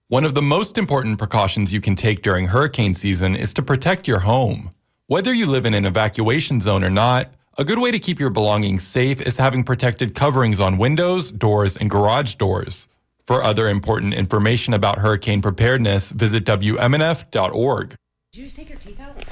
One of the most important precautions you can take during hurricane season is to protect your home. Whether you live in an evacuation zone or not, a good way to keep your belongings safe is having protected coverings on windows, doors, and garage doors. For other important information about hurricane preparedness, visit WMNF.org. Did you just take your teeth out?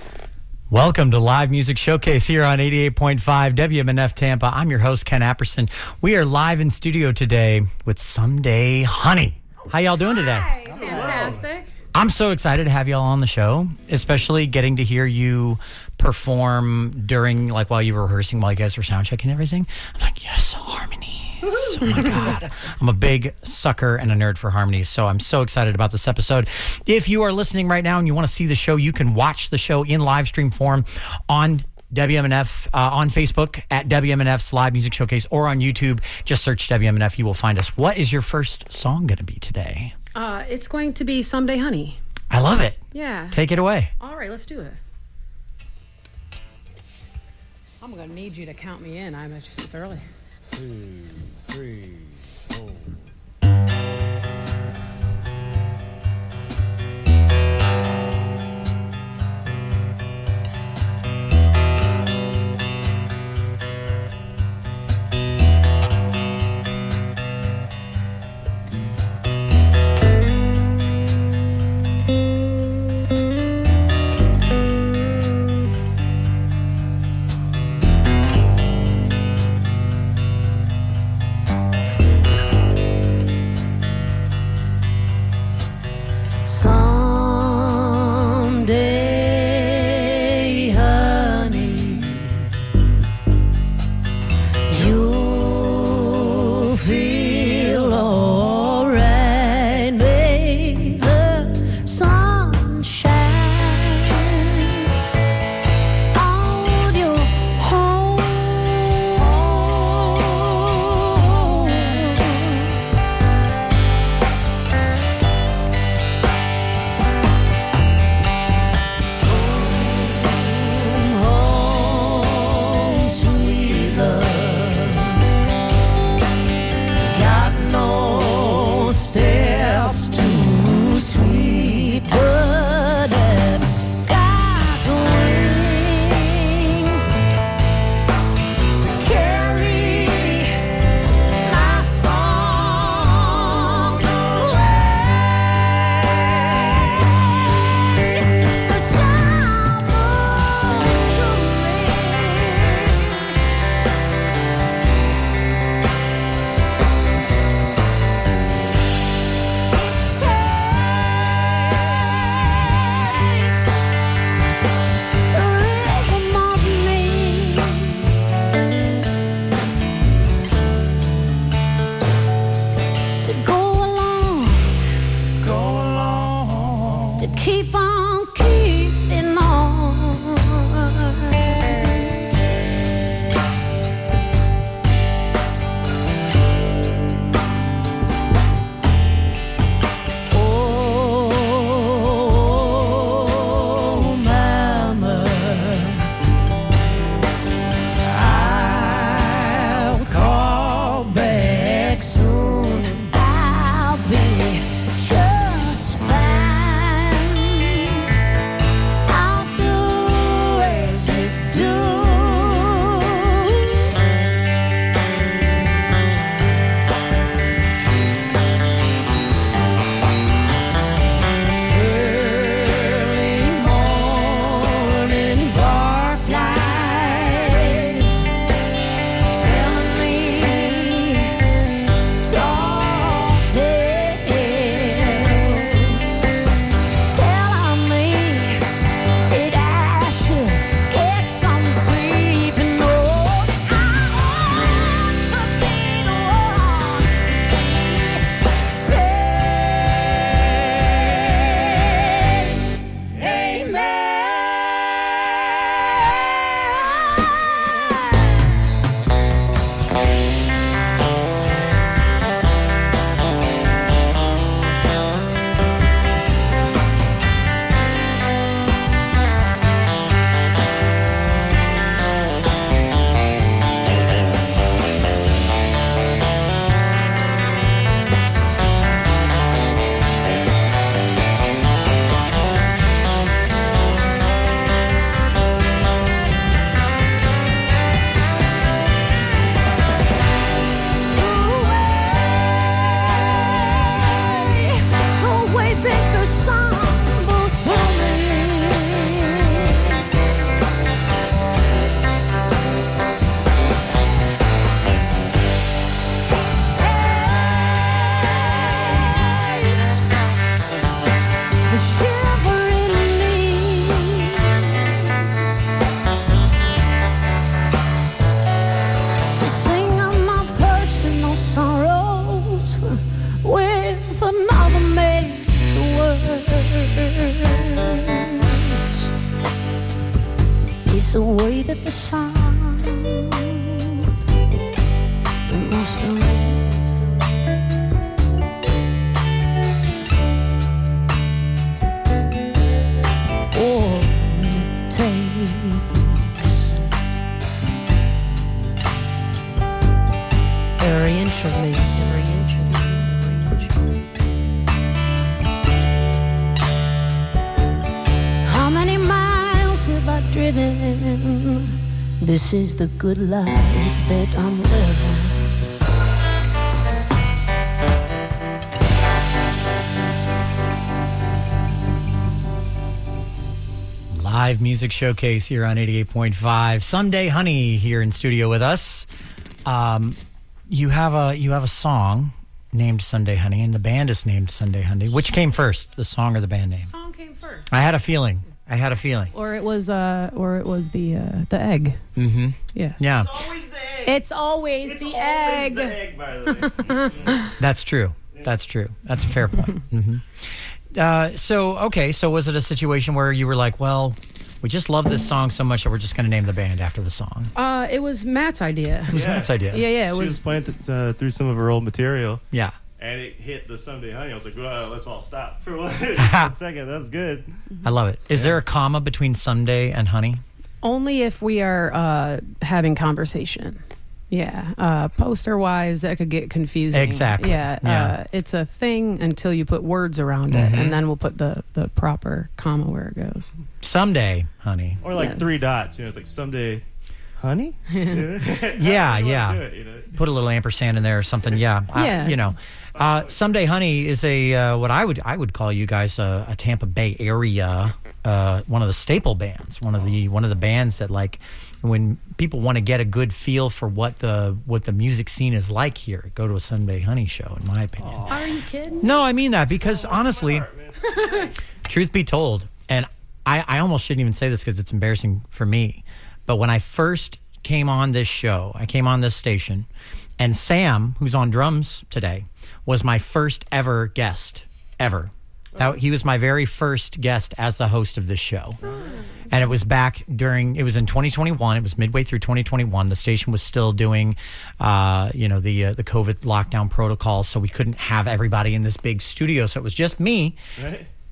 Welcome to Live Music Showcase here on 88.5 WMNF Tampa. I'm your host, Ken Apperson. We are live in studio today with Someday Honey. How y'all doing today? Hi, fantastic. I'm so excited to have y'all on the show, especially getting to hear you perform during, like, while you were rehearsing, while you guys were sound checking everything. I'm like, yes, harmonies. Oh my God. I'm a big sucker and a nerd for harmonies, so I'm so excited about this episode. If you are listening right now and you want to see the show, you can watch the show in live stream form on WMNF, on Facebook at WMNF's Live Music Showcase, or on YouTube. Just search WMNF. You will find us. What is your first song going to be today? It's going to be Someday Honey. I love it. Yeah. Take it away. All right, let's do it. I'm going to need you to count me in. I'm just it's early. 2, 3, 4. with another man's words. It's the way that the sound every inch of me, every inch of me, every inch of me. How many miles have I driven? This is the good life that I'm living. Live music showcase here on 88.5. Someday Honey here in studio with us. You have a song named Sunday Honey, and the band is named Sunday Honey. Which came first, the song or the band name? The song came first. I had a feeling. Or it was the egg. Mm-hmm. Yes. Yeah. It's always the egg. The egg, by the way. That's true. That's true. That's a fair point. Mm-hmm. So was it a situation where you were like, well, we just love this song so much that we're just going to name the band after the song? It was Matt's idea. It was Matt's idea. Yeah. She was playing through some of her old material. Yeah. And it hit the Someday Honey. I was like, well, let's all stop for one second. That was good. I love it. Is there a comma between Someday and Honey? Only if we are having conversation. Yeah. Poster-wise, that could get confusing. Exactly. Yeah. It's a thing until you put words around it, and then we'll put the proper comma where it goes. Someday, Honey. Or like 3 dots. It's like Someday Honey? Yeah. Put a little ampersand in there or something. Yeah. Someday Honey is a what I would call you guys a Tampa Bay area one of the staple bands, one of the bands that, like, when people want to get a good feel for what the music scene is like here, go to a Someday Honey show, in my opinion. Are you kidding? No, I mean that because honestly, truth be told, and I almost shouldn't even say this because it's embarrassing for me, but when I first came on this show, I came on this station, and Sam, who's on drums today, was my first ever guest, ever. He was my very first guest as the host of this show. And it was it was in 2021. It was midway through 2021. The station was still doing, the COVID lockdown protocol, so we couldn't have everybody in this big studio. So it was just me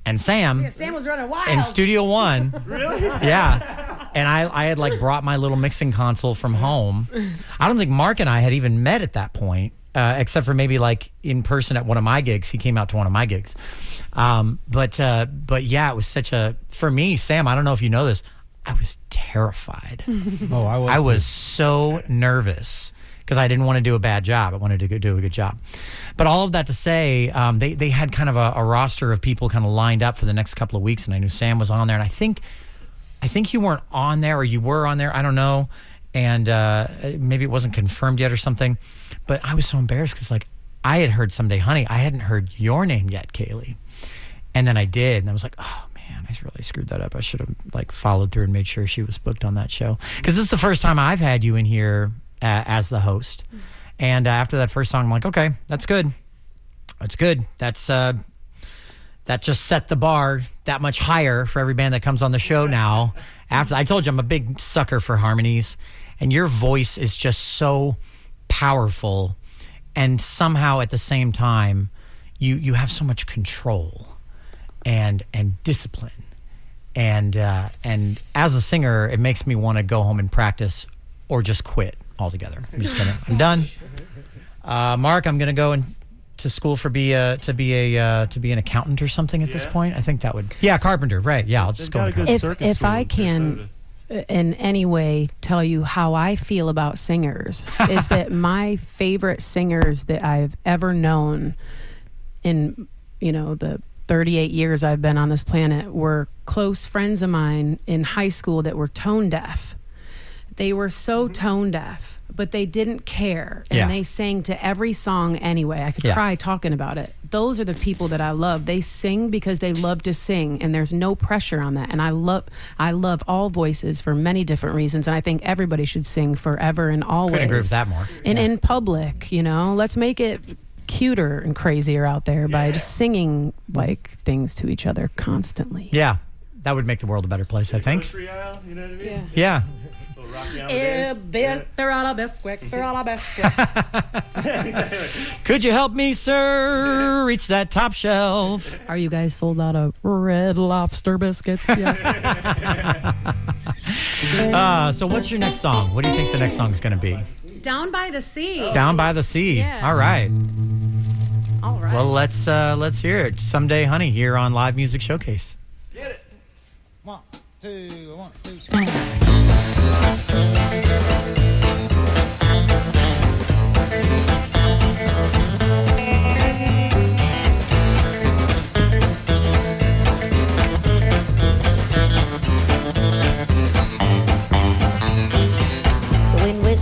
and Sam. Yeah, Sam was running wild. In Studio One. Really? Yeah. And I had brought my little mixing console from home. I don't think Mark and I had even met at that point, except for maybe in person at one of my gigs. He came out to one of my gigs. But yeah, it was for me, Sam, I don't know if you know this, I was terrified. Oh, I was so nervous because I didn't want to do a bad job. I wanted to do a good job. But all of that to say, they had kind of a roster of people kind of lined up for the next couple of weeks, and I knew Sam was on there, and I think you weren't on there, or you were on there, I don't know, and maybe it wasn't confirmed yet or something, but I was so embarrassed because I had heard Someday Honey. I hadn't heard your name yet, Kaylee. And then I did, and I was like, oh, man, I really screwed that up. I should have followed through and made sure she was booked on that show. Because this is the first time I've had you in here as the host. And after that first song, I'm like, okay, that's good. That's good. That just set the bar that much higher for every band that comes on the show now. After I told you I'm a big sucker for harmonies, and your voice is just so powerful, and somehow at the same time, you have so much control and discipline, and as a singer, it makes me want to go home and practice or just quit altogether. I'm done. Mark, I'm gonna go to school to be an accountant or something at this point. I think that would carpenter, right? Yeah, I'll just go. If I can in any way tell you how I feel about singers is that my favorite singers that I've ever known in the 38 years I've been on this planet were close friends of mine in high school that were tone deaf. They were so tone deaf, but they didn't care, and they sang to every song anyway. I could cry talking about it. Those are the people that I love. They sing because they love to sing, and there's no pressure on that. And I love all voices for many different reasons, and I think everybody should sing forever and always. Couldn't agree with that more. And in public, let's make it cuter and crazier out there by just singing like things to each other constantly. Yeah, that would make the world a better place, I think. Grocery aisle, you know what I mean? Yeah. Little Rocky Amadeus. They're on a biscuit. They're on a biscuit. Could you help me, sir, reach that top shelf? Are you guys sold out of Red Lobster biscuits? Yeah. So what's your next song? What do you think the next song is going to be? Down by the Sea. Down by the Sea. Yeah. All right. All right. Well, let's hear it. Someday, Honey, here on Live Music Showcase. Get it. 1, 2, 1, 2,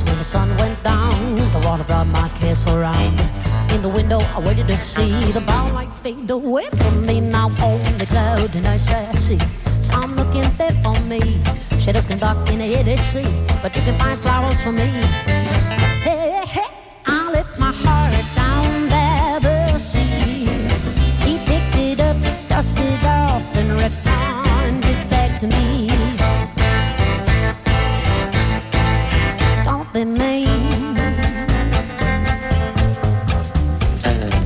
When the sun went down, the water brought my castle round. In the window, I waited to see the brown light fade away from me. Now on the cloud, and I see some looking there for me. Shadows can dark in the hidden sea, but you can find flowers for me. Hey, hey, I left my heart down by the sea. He picked it up, dusted it off, and returned it back to me. Don't be mean.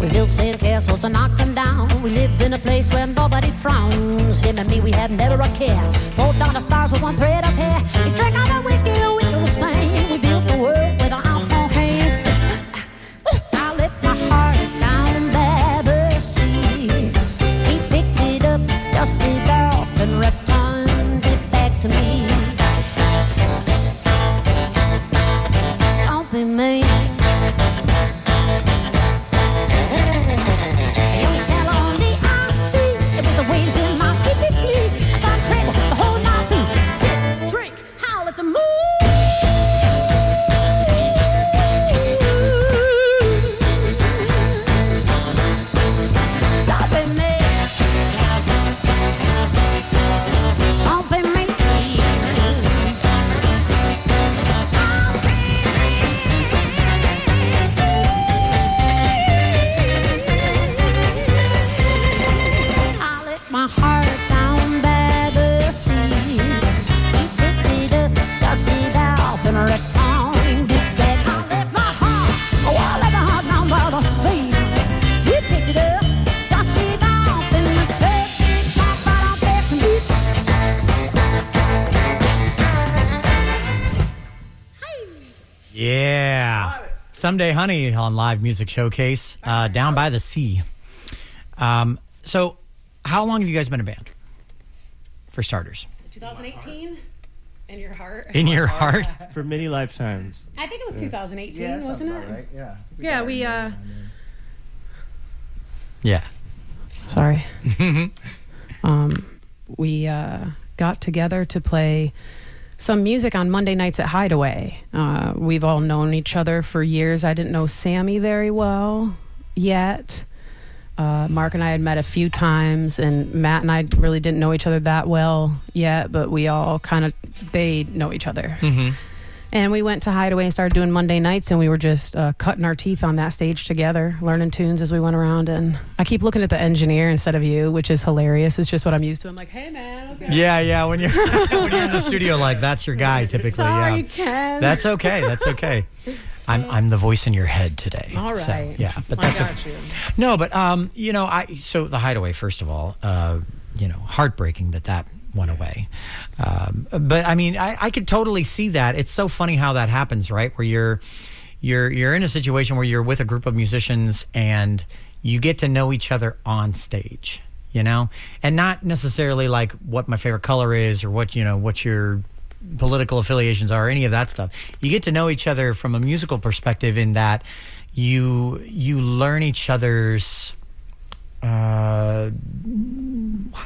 We built sand castles to knock them down. We lived in a place where nobody frowns. Him and me, we had never a care. Pulled down the stars with one thread of hair. We drank all the whiskey and we could stain. We built the world with our awful hands. I left my heart down by the sea. He picked it up, dusted it off, and returned it back to me. Don't be mean. Someday, Honey on Live Music Showcase, Down by the Sea. So, how long have you guys been a band? For starters. 2018? In your heart? In your heart? For many lifetimes. I think it was 2018, Yeah, wasn't it? right? Yeah. Yeah, we, Yeah. Sorry. We got together to play some music on Monday nights at Hideaway. We've all known each other for years. I didn't know Sammy very well yet. Mark and I had met a few times, and Matt and I really didn't know each other that well yet, but we all they know each other. Mm-hmm. And we went to Hideaway and started doing Monday nights, and we were just cutting our teeth on that stage together, learning tunes as we went around. And I keep looking at the engineer instead of you, which is hilarious. It's just what I'm used to. I'm like, hey, man. What's going on? Yeah. When you're when you're in the studio, like, that's your guy typically. Sorry, yeah. Ken. That's okay. I'm the voice in your head today. All right. So, yeah, but I that's got okay. you. No, but so the Hideaway, first of all, heartbreaking that went away. But I mean, I could totally see that. It's so funny how that happens, right? Where you're in a situation where you're with a group of musicians and you get to know each other on stage, and not necessarily like what my favorite color is or what your political affiliations are, any of that stuff. You get to know each other from a musical perspective in that you learn each other's how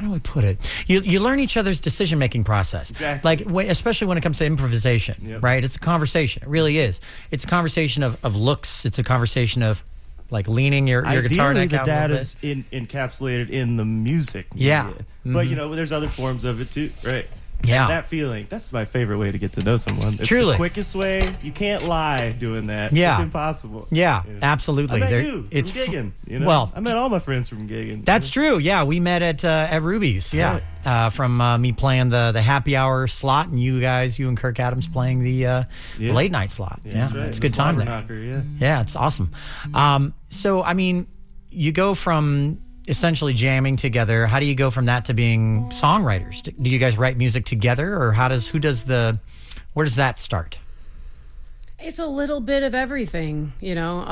do I put it? You learn each other's decision-making process. Exactly. Like, especially when it comes to improvisation, Yep. right? It's a conversation. It really is. It's a conversation of looks. It's a conversation of, like, leaning your guitar Ideally, neck the out a little data bit. is encapsulated in the music. Yeah. But, there's other forms of it, too, right? Yeah. And that feeling, that's my favorite way to get to know someone. It's Truly. the quickest way. You can't lie doing that. Yeah. It's impossible. Yeah, You know? absolutely. I met There- you it's from gigging. You know? well- I met all my friends from gigging. That's true. Yeah, we met at Ruby's. Yeah, from me playing the happy hour slot, and you and Kirk Adams playing the late night slot. Yeah, That's right. it's a The good time there. Knocker, yeah. Yeah, it's awesome. So I mean, you go from essentially jamming together. How do you go from that to being songwriters? Do you guys write music together, or where does that start? It's a little bit of everything, you know.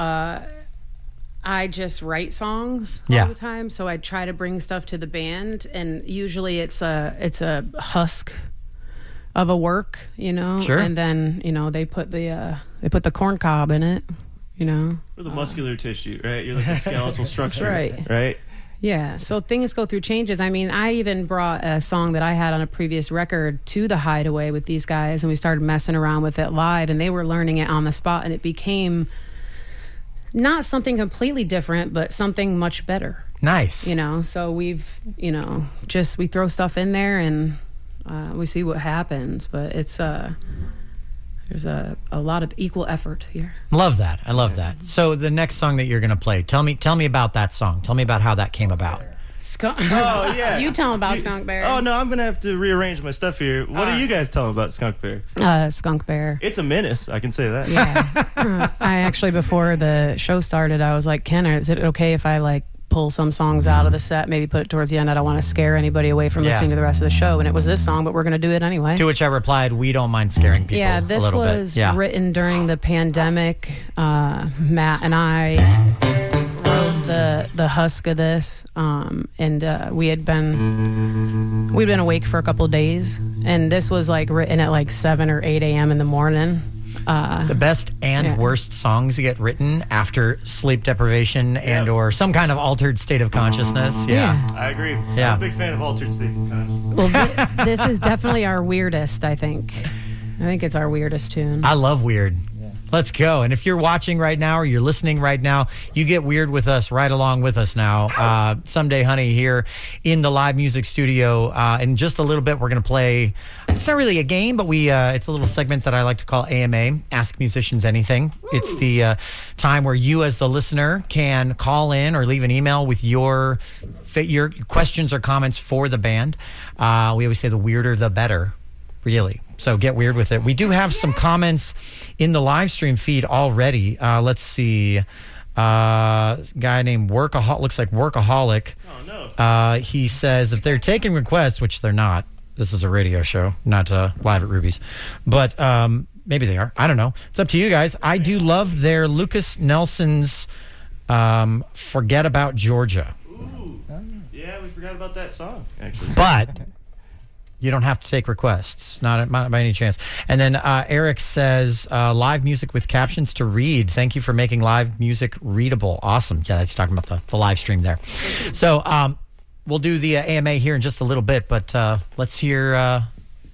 I just write songs all the time, so I try to bring stuff to the band, and usually it's a husk of a work, you know. Sure. And then they put the corn cob in it, you know. Or the muscular tissue, right? You're like the skeletal structure, right. Right? Yeah, so things go through changes. I mean, I even brought a song that I had on a previous record to the Hideaway with these guys, and we started messing around with it live, and they were learning it on the spot, and it became not something completely different, but something much better. Nice. You know, so we've, we throw stuff in there and we see what happens, but it's there's a lot of equal effort here. Love that. I love that. So the next song that you're going to play, tell me about that song. Tell me about how that came about. Skunk. Oh, yeah. You tell them about Skunk Bear. Oh, no, I'm going to have to rearrange my stuff here. What are you guys telling about Skunk Bear? Skunk Bear. It's a menace, I can say that. Yeah. I actually, before the show started, I was like, Ken, is it okay if I pull some songs out of the set, maybe put it towards the end? I don't want to scare anybody away from listening to the rest of the show. And it was this song, but we're going to do it anyway. To which I replied, we don't mind scaring people Yeah, a this little was bit. Yeah. written during the pandemic. Matt and I wrote the husk of this, and we'd been awake for a couple of days, and this was written at 7 or 8 a.m. in the morning. The best and worst songs get written after sleep deprivation and or some kind of altered state of consciousness. Yeah. I agree. Yeah. I'm a big fan of altered states of consciousness. Well, this is definitely our weirdest, I think. I think it's our weirdest tune. I love weird. Let's go. And if you're watching right now or you're listening right now, you get weird with us right along with us now. Someday Honey here in the live music studio. In just a little bit, we're going to play. It's not really a game, but it's a little segment that I like to call AMA, Ask Musicians Anything. It's the time where you as the listener can call in or leave an email with your questions or comments for the band. We always say the weirder, the better. Really. So get weird with it. We do have some comments in the live stream feed already. Let's see. Guy named looks like Workaholic. Oh, no. He says if they're taking requests, which they're not. This is a radio show, not live at Ruby's. But maybe they are. I don't know. It's up to you guys. I do love their Lucas Nelson's Forget About Georgia. Ooh. Yeah, we forgot about that song, actually. But you don't have to take requests, not by any chance. And then Eric says, live music with captions to read. Thank you for making live music readable. Awesome. Yeah, that's talking about the live stream there. So we'll do the AMA here in just a little bit, but let's hear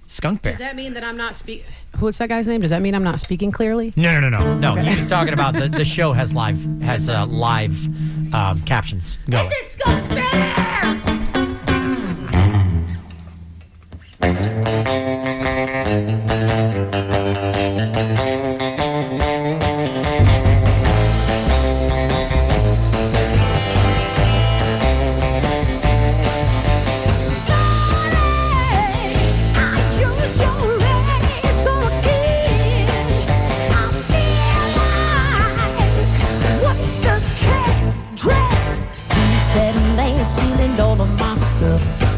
Skunk Bear. Does that mean that I'm not speaking? What's that guy's name? Does that mean I'm not speaking clearly? No. Okay. He was talking about the show has live captions going. This is Skunk Bear!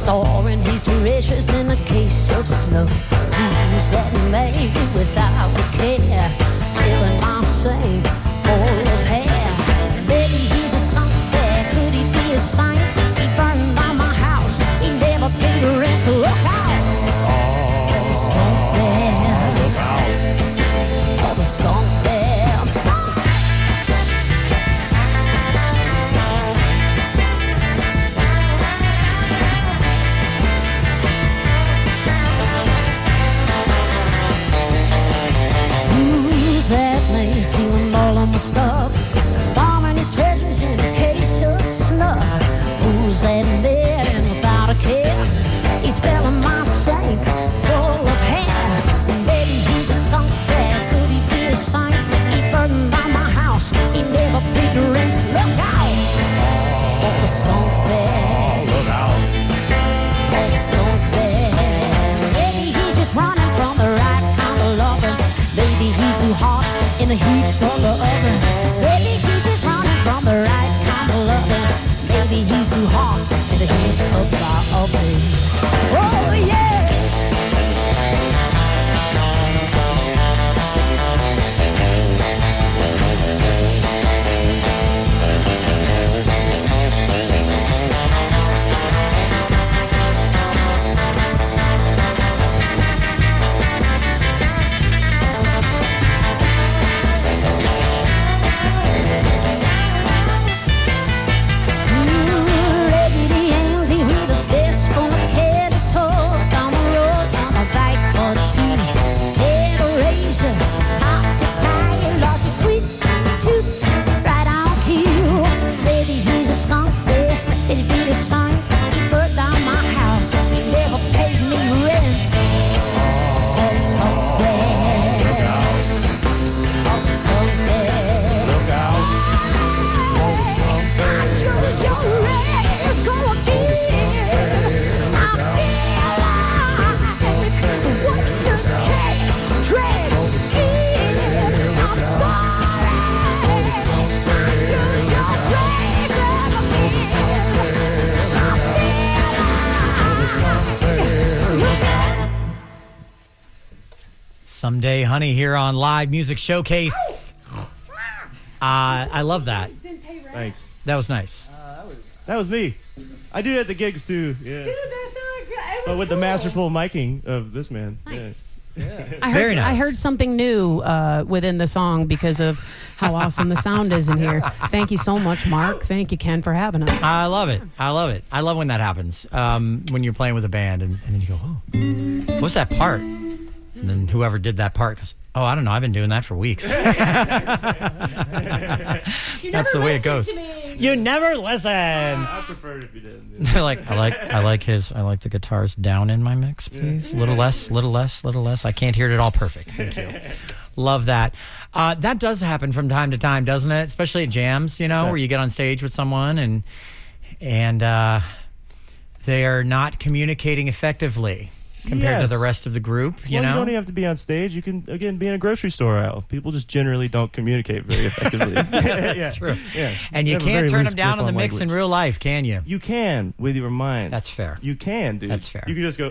Storing his treasures in a case of snow. Who's that man without a care? Feeling my same full of hair. Maybe he's a skunk bear. Could he be a saint? He burned down my house. He never paid the rent to look out. Oh, the skunk bear. Look out. Oh, the skunk bear. I'm sorry. skunk bear. Look out. Oh, the skunk bear. Maybe he's just running from the right kind of lover. Maybe he's too hot in the heat of the oven. Maybe he's just running from the right kind of loving. Maybe he's too hot in the heat of the oven. Oh yeah. Someday, Honey, here on Live Music Showcase. I love that. Thanks. That was nice. That was me. I do it at the gigs too. Yeah. Dude, that sounded good. It But was with the cool. masterful miking of this man. Nice. Yeah. Very nice. I heard something new within the song because of how awesome the sound is in here. Thank you so much, Mark. Thank you, Ken, for having us. I love it. I love it. I love when that happens. When you're playing with a band and then you go, oh, what's that part? And then whoever did that part goes, oh, I don't know. I've been doing that for weeks. You That's never the way it listened goes. to me. You never listen. I prefer it if you didn't. They're like, I like the guitars down in my mix, please. A little less. I can't hear it at all perfect. Thank you. Love that. That does happen from time to time, doesn't it? Especially at jams, where you get on stage with someone and they are not communicating effectively compared to the rest of the group. You You don't even have to be on stage. You can, again, be in a grocery store aisle. People just generally don't communicate very effectively. That's true. Yeah. And you Have a can't very turn loose them down grip in the on mix in language. real life, can you? You can with your mind. That's fair. You can, dude. That's fair. You can just go.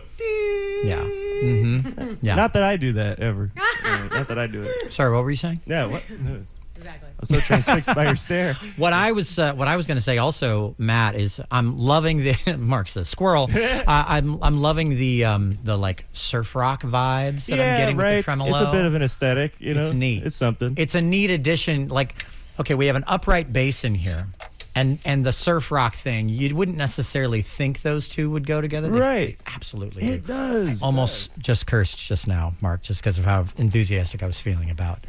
Yeah. Mm-hmm. Yeah. Not that I do that ever. Not that I do it. Sorry, what were you saying? Yeah. What? No. Exactly. I'm so transfixed by your stare. What I was going to say also, Matt, is I'm loving the Mark says squirrel. I'm loving the like surf rock vibes that I'm getting with the tremolo. It's a bit of an aesthetic, It's neat. It's something. It's a neat addition. Like, okay, we have an upright bass in here, and the surf rock thing. You wouldn't necessarily think those two would go together. Right. Absolutely. It does. Almost just cursed just now, Mark, just because of how enthusiastic I was feeling about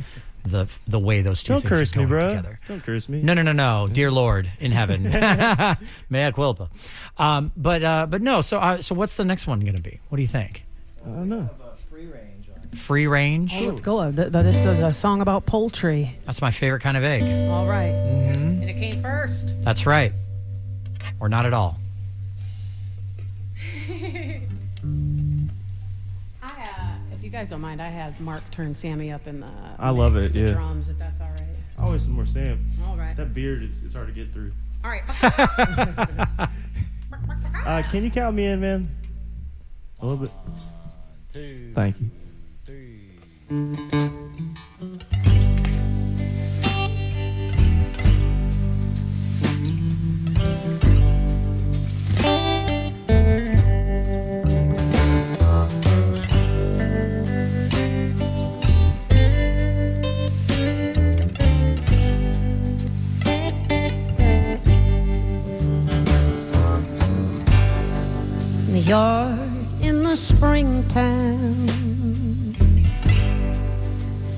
the way those two Don't things curse are me, going bro. together. Don't curse me. No, dear Lord in heaven, mea culpa. But no. So what's the next one going to be? What do you think? I don't know. Free range on. Free range. Oh, let's go. This is a song about poultry. That's my favorite kind of egg. All right. Mm-hmm. And it came first. That's right. Or not at all. If you guys don't mind, I had Mark turn Sammy up in the I love mix, it, the yeah. drums, if that's all right. Always some more Sam. All right. That beard is hard to get through. All right. Can you count me in, man? A little bit. 2, Thank you. 3. In the yard in the springtime,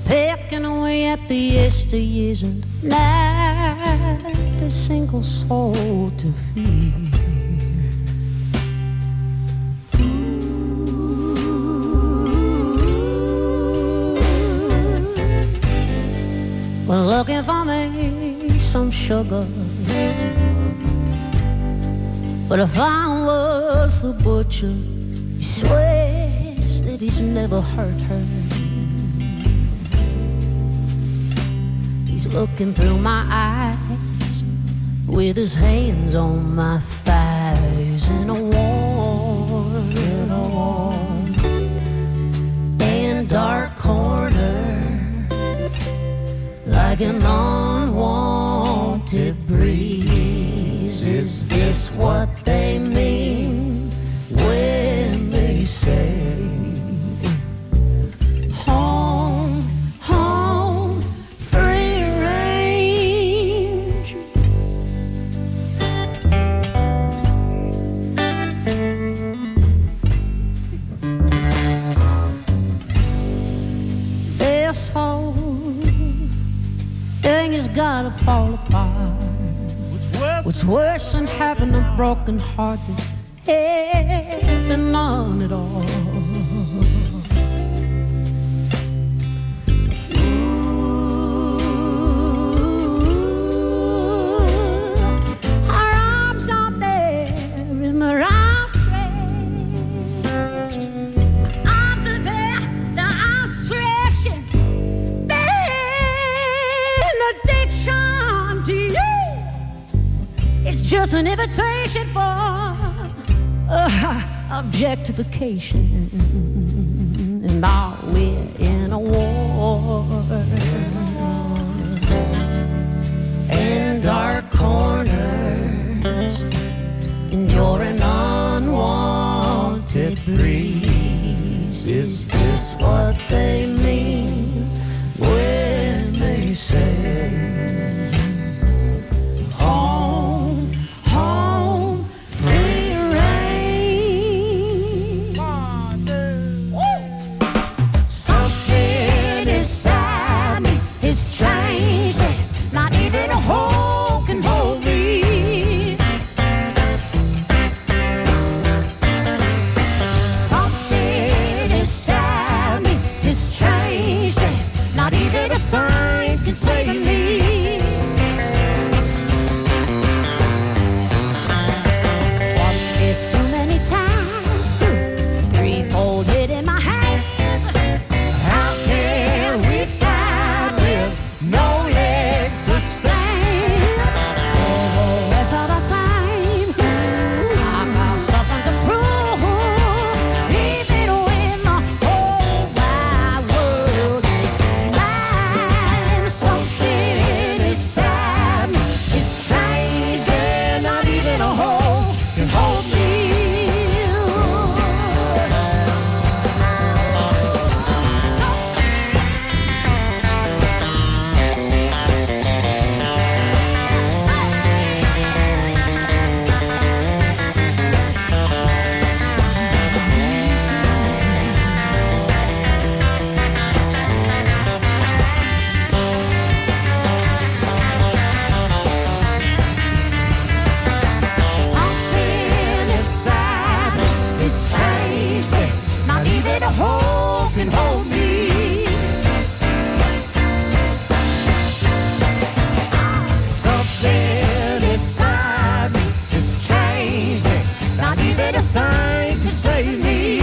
pecking away at the yesteryears, and not a single soul to fear. We're looking for me some sugar But if I was the butcher, he swears that he's never hurt her. He's looking through my eyes with his hands on my thighs in a warm and dark corner, like an unwanted breeze. Is this what they mean when they say home, home, free range? This whole thing has gotta fall apart. What's worse than having a broken heart than having none at all? Ooh, our arms are there and they're outstretched. Arms are there, they're outstretched. Benediction to you. It's just an invitation for objectification. And now we're in a war. In dark corners, enduring unwanted breeze. Is this what they mean when they say home, home, free reign? Something inside me is changing. Not even a hole can hold me. Something inside me is changing. Not even a sign can save me. It's too many times, three-folded in my hand. How can we fly with no legs to stand? Oh, that's all the same. I got something to prove, even when the whole wide world is mine. Something inside me is changing. Not even a hole can hold me. Something inside me is changing. Not even a hole can hold me. Something inside me is changing. Not even a sign can save me.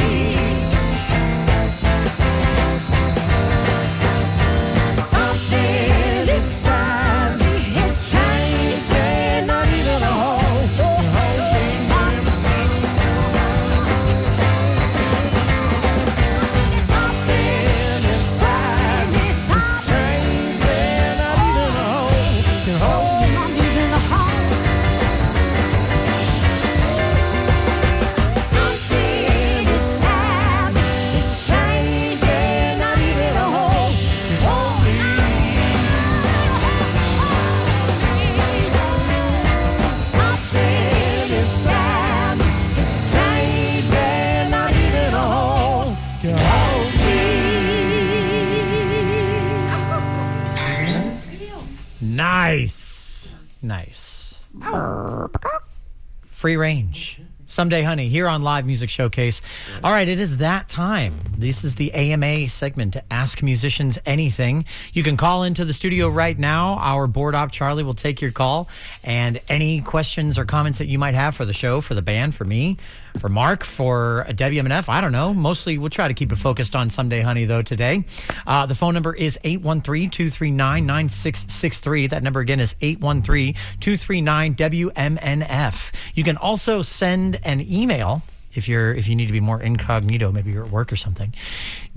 Something inside me is changing. Not even a hole can hold me. Something inside me is changing. Not even a hole can hold me. Not even a hole. Something inside me is changing. Not even a hole can hold me. Something inside me is changing. Not even a hole can hold me. Nice. Nice. Free range. Someday Honey, here on Live Music Showcase. All right, it is that time. This is the AMA segment to ask musicians anything. You can call into the studio right now. Our board op, Charlie, will take your call. And any questions or comments that you might have for the show, for the band, for me, for Mark, for WMNF, I don't know. Mostly we'll try to keep it focused on Someday Honey, though, today. The phone number is 813-239-9663. That number again is 813-239-WMNF. You can also send an email if you need to be more incognito, maybe you're at work or something,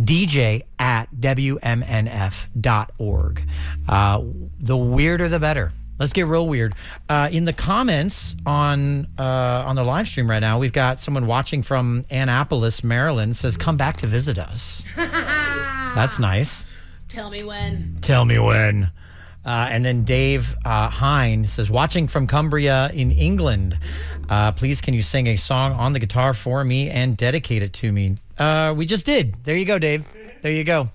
dj@wmnf.org. The weirder the better. Let's get real weird. In the comments on the live stream right now, we've got someone watching from Annapolis, Maryland, says, come back to visit us. That's nice. Tell me when. Tell me when. And then Dave Hine says, watching from Cumbria in England, please can you sing a song on the guitar for me and dedicate it to me? We just did. There you go, Dave. There you go.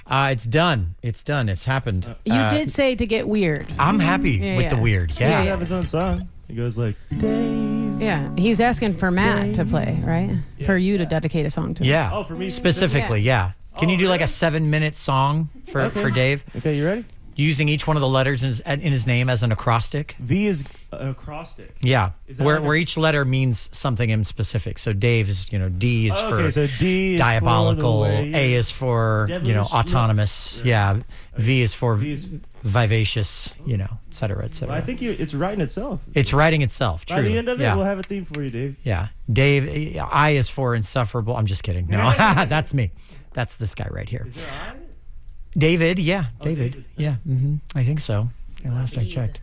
It's done. It's done. It's happened. You did say to get weird. I'm happy with the weird. Yeah. He have his own song. He goes like, Dave. Yeah. He was asking for Matt to play, right? Yeah. For you to dedicate a song to. Yeah. Oh, for me specifically, yeah. Can you do like a 7-minute song for Dave? Okay, you ready? Using each one of the letters in his name as an acrostic. V is an acrostic. Yeah, where where each letter means something in specific. So Dave is, D is for so D is diabolical. for the way, A is for devilish autonomous. looks. Yeah, Right. V is for V is, vivacious. Et cetera, et cetera. I think it's writing itself. It's writing itself. True. By the end of it, yeah. we'll have a theme for you, Dave. Yeah, Dave. I is for insufferable. I'm just kidding. No, that's me. That's this guy right here. Is there I? David, yeah, Oh, David, yeah, I think so. Last I checked,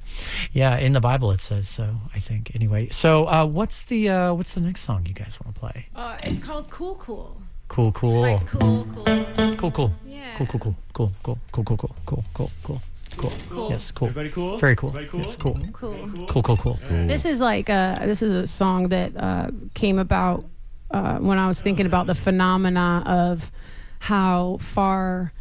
yeah, in the Bible it says so. I think anyway. So, what's the next song you guys want to play? It's called Cool Cool. Cool, cool, Like cool, cool. cool, cool, Yeah. cool, cool, cool, cool, cool, cool, cool, cool, cool, cool, cool. Cool. Yes, cool. Everybody cool? Very cool. Everybody cool? Yes, cool. Cool. Cool, cool, cool. This is like this is a song that came about when I was thinking about the phenomena of how far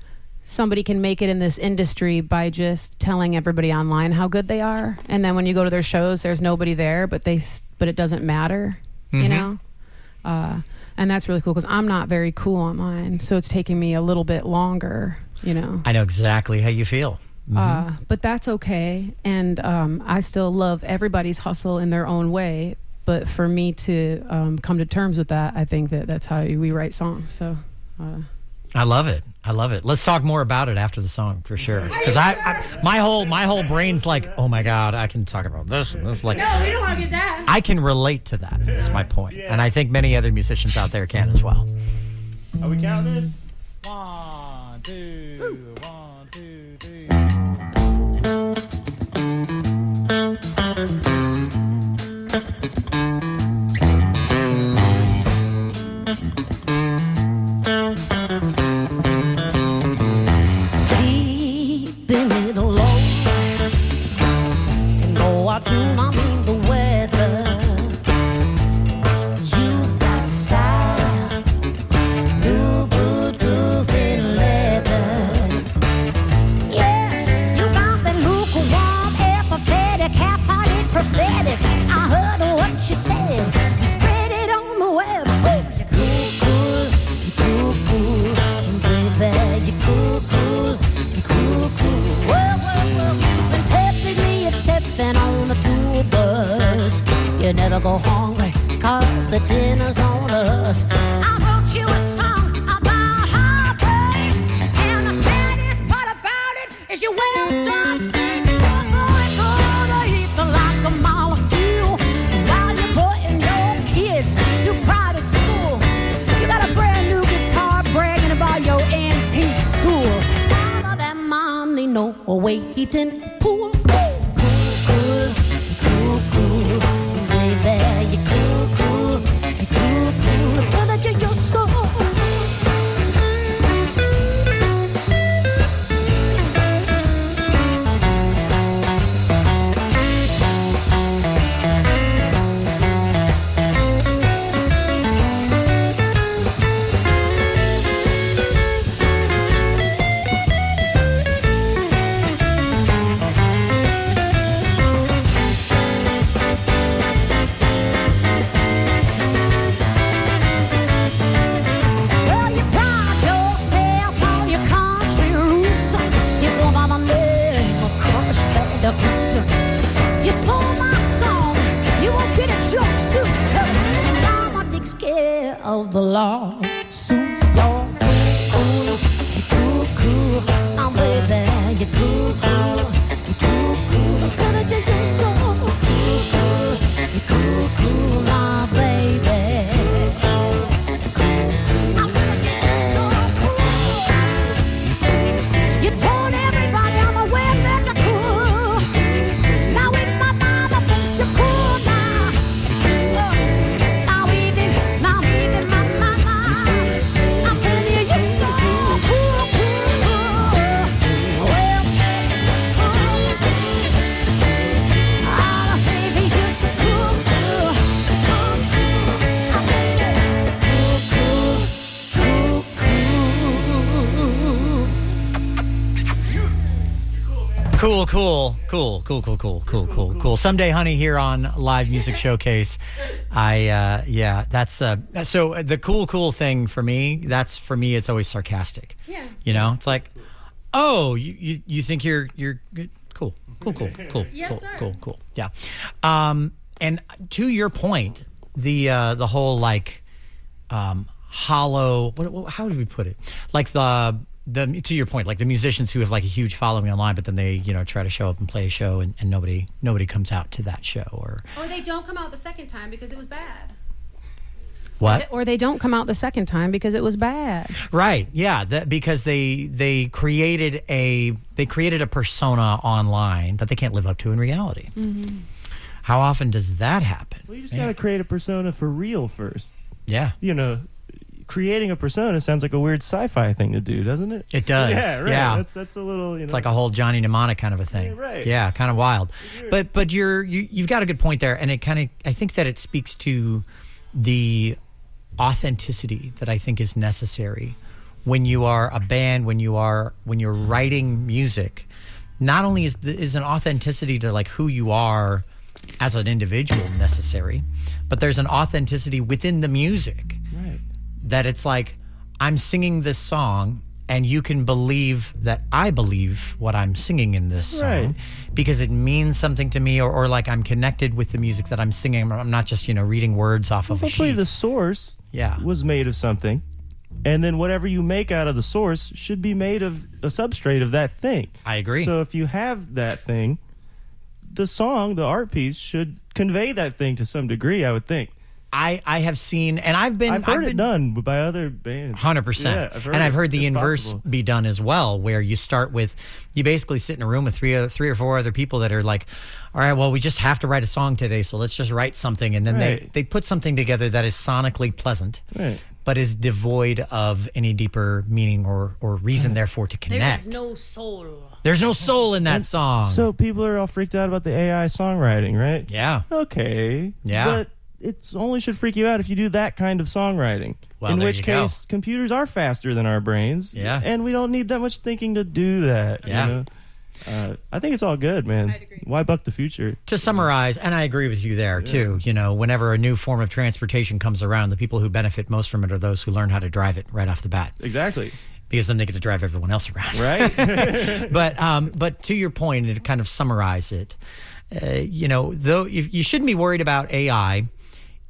somebody can make it in this industry by just telling everybody online how good they are, and then when you go to their shows, there's nobody there, but it doesn't matter, you know. And that's really cool because I'm not very cool online, so it's taking me a little bit longer, I know exactly how you feel. But that's okay, and I still love everybody's hustle in their own way. But for me to come to terms with that, I think that's how we write songs. So. I love it. I love it. Let's talk more about it after the song for sure. Because my whole brain's like, oh my God, I can talk about this and this. Like, No, we don't want to get that. I can relate to that. Is my point, and I think many other musicians out there can as well. Are we counting this? 1, 2, 1, 2, 3. Keeping it alone. And no, I do not mean the weather. You've got style, new good groove in leather. Yes, you got that lukewarm, apathetic, half-hearted, prophetic. I heard what you said. You spread it on the web. Oh, you're cool, baby, you're cool. You've been tapping on the tour bus. You never go hungry, cause the dinner's on us. I wrote you a song about heartbreak, and the saddest part about it is you well done steak. You're throwing through the ether like a molecule while you're putting your kids through private school. You got a brand new guitar bragging about your antique stool. All of that money, no waiting pool. Cool, baby, you're cool. Gonna do your soul. of the law. Suits your cool, cool, cool. Oh, baby, you're cool, cool, cool, cool. Gonna get you so cool, cool, cool, cool, my baby. I'm gonna get you so cool. You told everybody I'm a way better cool. Now in my mind I think you're cool now. Now even my mind, I'm telling you you're so cool, cool, cool. Well, ah, baby, you're so cool, cool, cool, Cool. Someday, honey, here on Live Music Showcase. That's so the cool thing for me. For me, it's always sarcastic. Yeah. You know, it's like, oh, you think you're good. Cool. Yes, sir. Cool. Yeah. And to your point, the whole like hollow. How do we put it? Like the to your point, like the musicians who have like a huge following online, but then they try to show up and play a show and nobody comes out to that show, or they don't come out the second time because it was bad. What? Or they don't come out the second time because it was bad. Right. Yeah. Because they created a persona online that they can't live up to in reality. Mm-hmm. How often does that happen? Well, you just got to create a persona for real first. Yeah. Creating a persona sounds like a weird sci-fi thing to do, doesn't it? It does. Yeah, right. Yeah. That's a little, It's like a whole Johnny Mnemonic kind of a thing. Yeah, right. Yeah, kind of wild. But you've got a good point there, and I think that it speaks to the authenticity that I think is necessary when you are a band, when you're writing music. Not only is an authenticity to like who you are as an individual necessary, but there's an authenticity within the music. Right. That it's like, I'm singing this song and you can believe that I believe what I'm singing in this song, right, because it means something to me, or like I'm connected with the music that I'm singing. I'm not just, reading words off of a Hopefully sheet. the source was made of something, and then whatever you make out of the source should be made of a substrate of that thing. I agree. So if you have that thing, the song, the art piece, should convey that thing to some degree, I would think. I have seen, and I've heard it done by other bands. 100%. Yeah, I've heard the it's inverse possible. be done as well, where you start with, you basically sit in a room with three or four other people that are like, all right, well, we just have to write a song today, so let's just write something. And then Right. they put something together that is sonically pleasant, Right. but is devoid of any deeper meaning or reason, therefore, to connect. There's no soul. There's no soul in that song. So people are all freaked out about the AI songwriting, right? Yeah. Okay. Yeah. But it only should freak you out if you do that kind of songwriting. Well, in there which you go. case, computers are faster than our brains. Yeah. And we don't need that much thinking to do that. Yeah. I think it's all good, man. I'd agree. Why buck the future? To summarize, and I agree with you there too, whenever a new form of transportation comes around, the people who benefit most from it are those who learn how to drive it right off the bat. Exactly. Because then they get to drive everyone else around. Right? But to your point, and to kind of summarize it, though if you shouldn't be worried about AI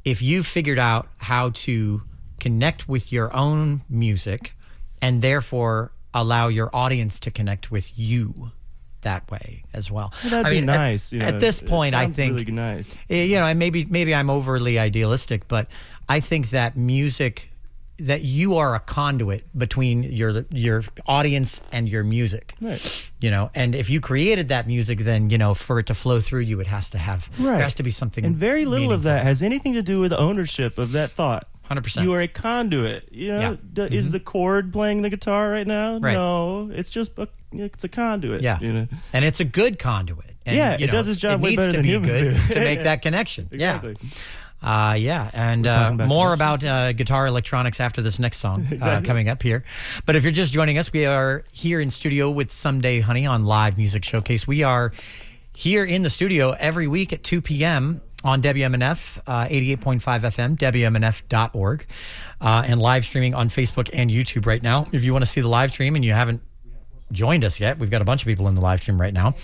if you figured out how to connect with your own music and therefore allow your audience to connect with you that way as well. That'd be nice. At this point, I think really nice. And maybe I'm overly idealistic, but I think that music, that you are a conduit between your audience and your music. Right. And if you created that music, then for it to flow through you, it has to have there has to be something. And very little of meaningful. that has anything to do with ownership of that thought. 100%. You are a conduit. Is the chord playing the guitar right now? Right. No, it's just it's a conduit. Yeah. And it's a good conduit. And, Yeah, it does its job way better than humans do do. to make that connection. Exactly. And about more connections. about guitar electronics after this next song coming up here. But if you're just joining us, we are here in studio with Someday Honey on Live Music Showcase. We are here in the studio every week at 2 p.m. on WMNF, 88.5 FM, WMNF.org, and live streaming on Facebook and YouTube right now. If you want to see the live stream and you haven't joined us yet, we've got a bunch of people in the live stream right now.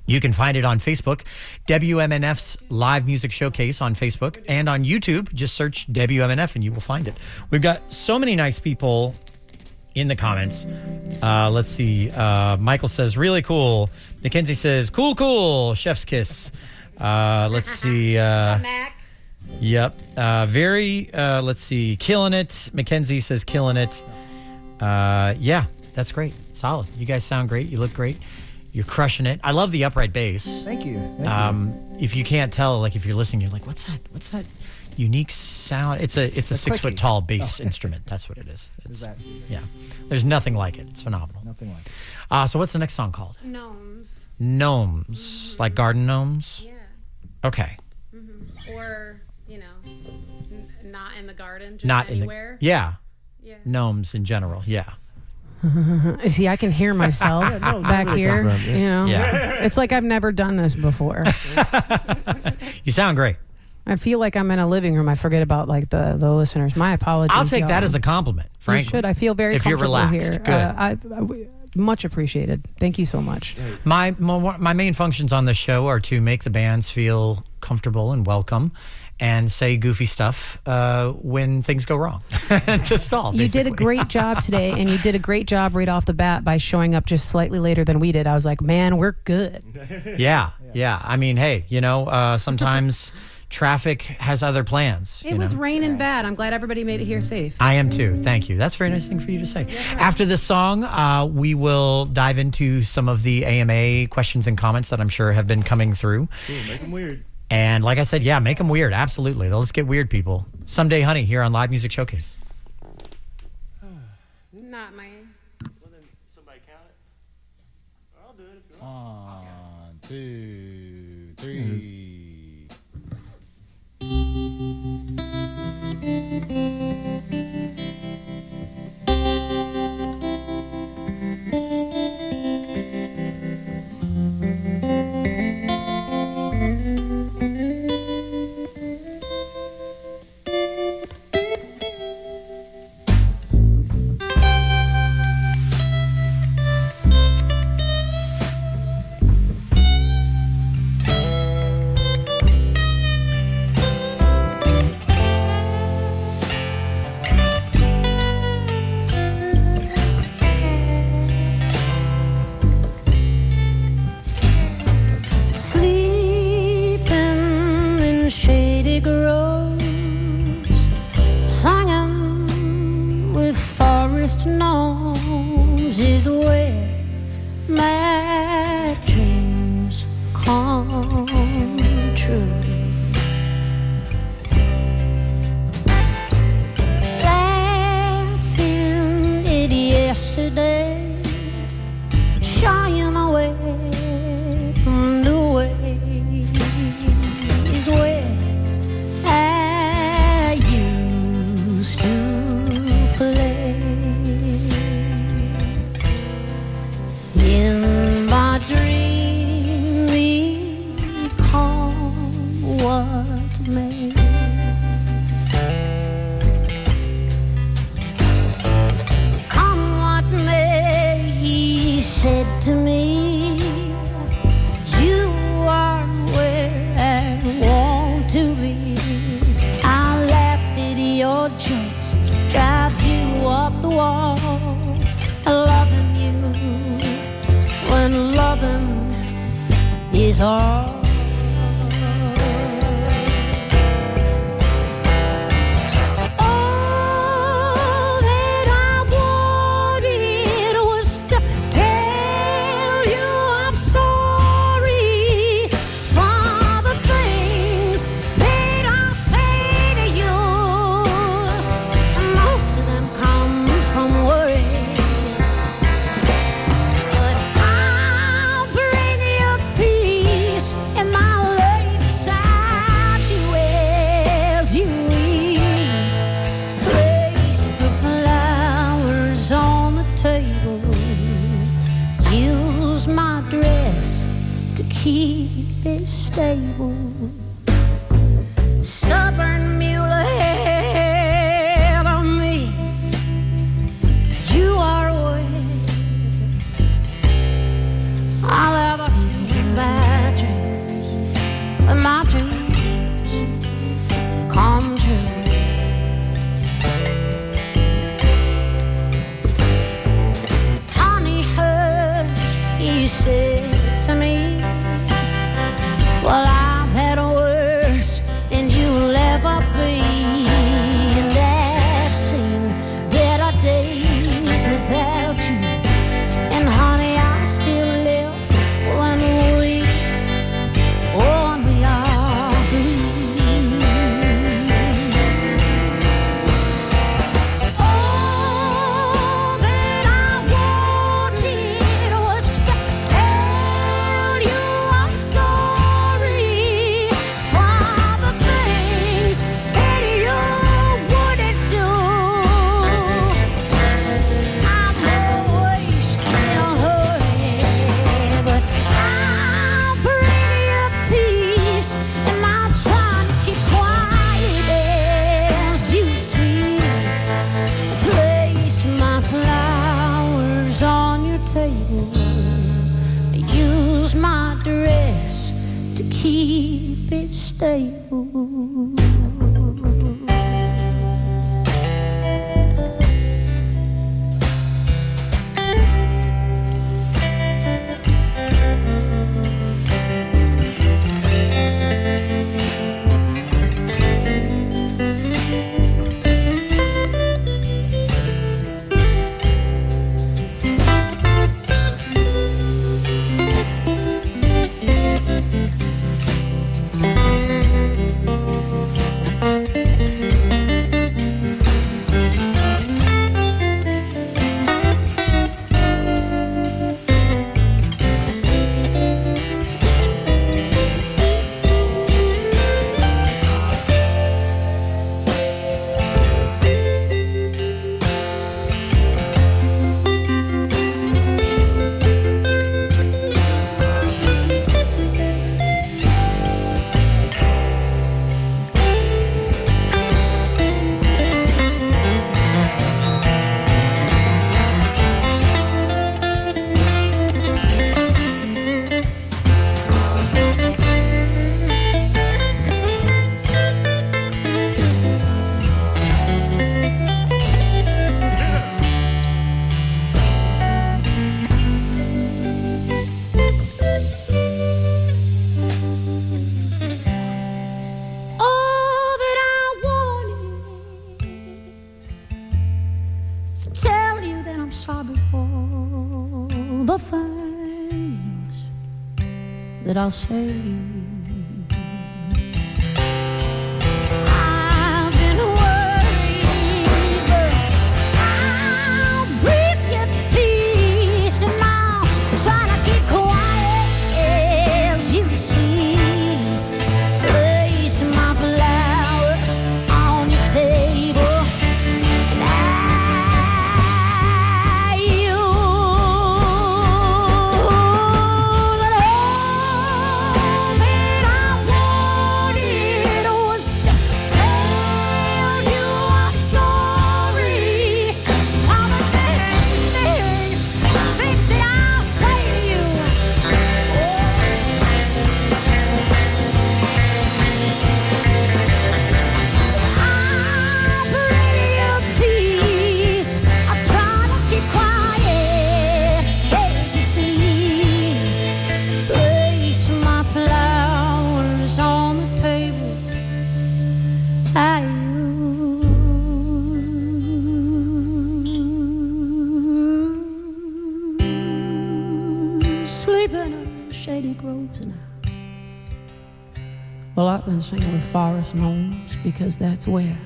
You can find it on Facebook, WMNF's Live Music Showcase on Facebook, and on YouTube. Just search WMNF and you will find it. We've got so many nice people in the comments. Let's see. Michael says, really cool. Mackenzie says, cool. Chef's kiss. Let's see. Mac. Yep. Let's see. Killing it. Mackenzie says, killing it. Yeah, that's great. Solid. You guys sound great. You look great. You're crushing it. I love the upright bass. Thank you. Thank you. If you can't tell, like if you're listening, you're like, what's that unique sound? It's a 6 foot tall bass instrument. That's what it is. Yeah. There's nothing like it. It's phenomenal. Nothing like it. So what's the next song called? Gnomes. Gnomes. Like garden gnomes? Yeah. Okay. Or, not in the garden, just Not anywhere. Yeah. Yeah. Gnomes in general. Yeah. See, I can hear myself back here. Yeah. It's like I've never done this before. You sound great. I feel like I'm in a living room. I forget about like the listeners. My apologies. I'll take y'all. that as a compliment, frankly. You should. I feel very if you're comfortable relaxed. here. Good. Much appreciated. Thank you so much. My main functions on the show are to make the bands feel comfortable and welcome, and say goofy stuff when things go wrong to stall. You did a great job today, and you did a great job right off the bat by showing up just slightly later than we did. I was like, man, we're good. Yeah. I mean, hey, sometimes traffic has other plans. It was raining bad. I'm glad everybody made it here safe. I am too. Thank you. That's a very nice thing for you to say. After this song, we will dive into some of the AMA questions and comments that I'm sure have been coming through. Cool, make them weird. And like I said, yeah, make them weird. Absolutely. Let's get weird, people. Someday, honey, here on Live Music Showcase. Not my... Well, then somebody count it. I'll do it if you want. 1, 2, 3. stable. Tell you that I'm sorry for the things that I'll say to you. I've been worried, but I'll break your peace, and I'll try to keep quiet as you see. Place my flowers on your table. Sleeping in shady groves now. Well, I've been singing with forest gnomes because that's where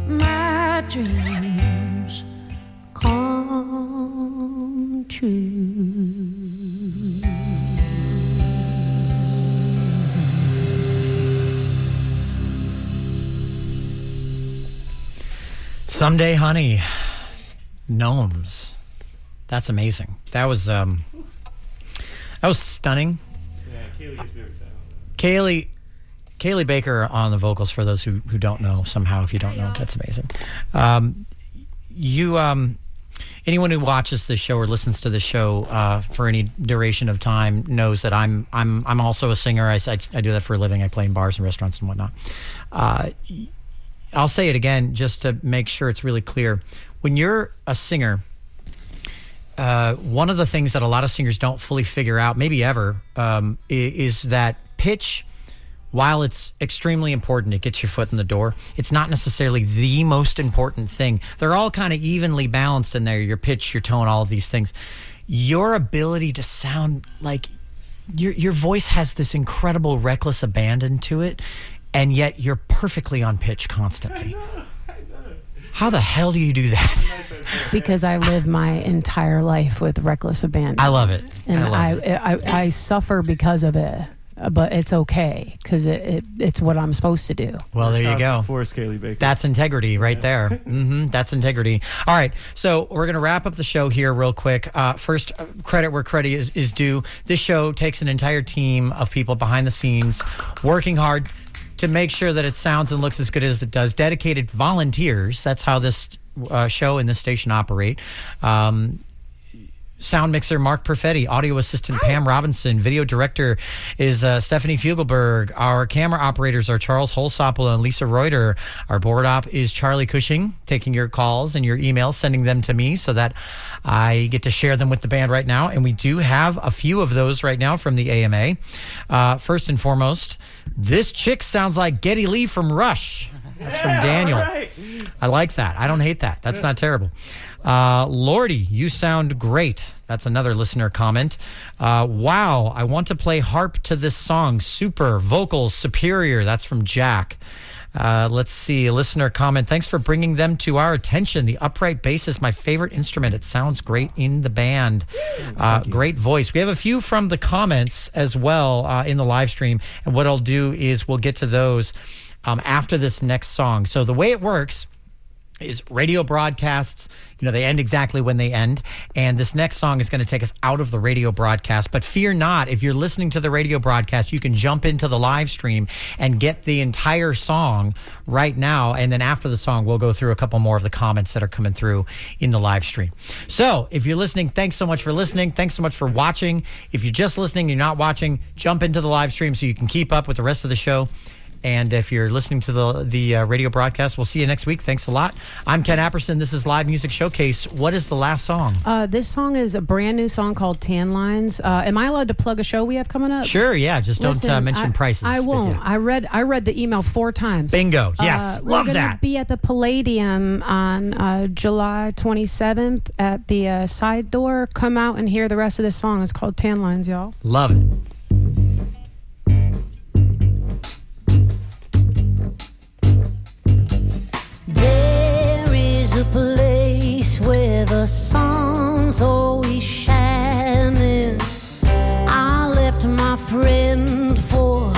my dreams come true. Someday, honey, gnomes. That's amazing. That was stunning. Yeah, Kaylee gets me every time. Kaylee Baker on the vocals, for those who don't know somehow. If you don't know, that's amazing. Anyone who watches this show or listens to the show for any duration of time knows that I'm also a singer. I do that for a living. I play in bars and restaurants and whatnot. I'll say it again just to make sure it's really clear. When you're a singer, one of the things that a lot of singers don't fully figure out, maybe ever, is that pitch, while it's extremely important, it gets your foot in the door, it's not necessarily the most important thing. They're all kind of evenly balanced in there, your pitch, your tone, all of these things. Your ability to sound like your voice has this incredible reckless abandon to it, and yet you're perfectly on pitch constantly. I know. How the hell do you do that? It's because I live my entire life with reckless abandon. I love it. And I I suffer because of it, but it's okay because it's what I'm supposed to do. Well, there you go. Force Kaylee Baker. That's integrity right there. Mm-hmm. That's integrity. All right. So we're going to wrap up the show here real quick. First, credit where credit is due. This show takes an entire team of people behind the scenes working hard to make sure that it sounds and looks as good as it does. Dedicated volunteers. That's how this show and this station operate. sound mixer Mark Perfetti, audio assistant Pam Robinson, video director is Stephanie Fugelberg. Our camera operators are Charles Holsopple and Lisa Reuter. Our board op is Charlie Cushing, taking your calls and your emails, sending them to me so that I get to share them with the band right now. And we do have a few of those right now from the AMA. First and foremost, this chick sounds like Geddy Lee from Rush. That's from Daniel. Right. I like that. I don't hate that. That's not terrible. Lordy, you sound great. That's another listener comment. Wow, I want to play harp to this song. Super. Vocals, superior. That's from Jack. Let's see. A listener comment. Thanks for bringing them to our attention. The upright bass is my favorite instrument. It sounds great in the band. Great voice. We have a few from the comments as well in the live stream. And what I'll do is we'll get to those after this next song. So the way it works is radio broadcasts, they end exactly when they end. And this next song is going to take us out of the radio broadcast. But fear not, if you're listening to the radio broadcast, you can jump into the live stream and get the entire song right now. And then after the song, we'll go through a couple more of the comments that are coming through in the live stream. So if you're listening, thanks so much for listening. Thanks so much for watching. If you're just listening, you're not watching, jump into the live stream so you can keep up with the rest of the show. And if you're listening to the radio broadcast, we'll see you next week. Thanks a lot. I'm Ken Apperson. This is Live Music Showcase. What is the last song? This song is a brand new song called Tan Lines. Am I allowed to plug a show we have coming up? Sure, yeah. Just don't mention prices. I won't. Yeah. I read the email 4 times. Bingo. Yes. Love that. We're going to be at the Palladium on July 27th at the side door. Come out and hear the rest of this song. It's called Tan Lines, y'all. Love it. A place where the sun's always shining. I left my friend for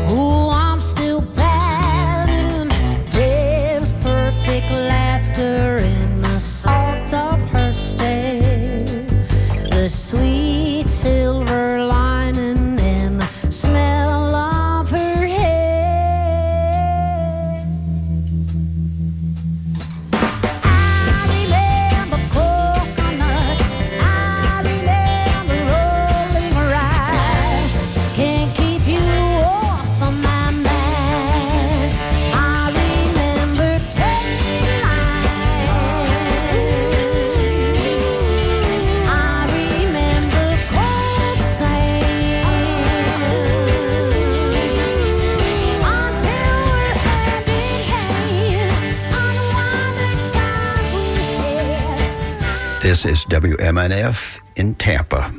who I'm still planning. There's perfect laughter in the salt of her stare, the sweet silver lining and the smell of her hair. This is WMNF in Tampa.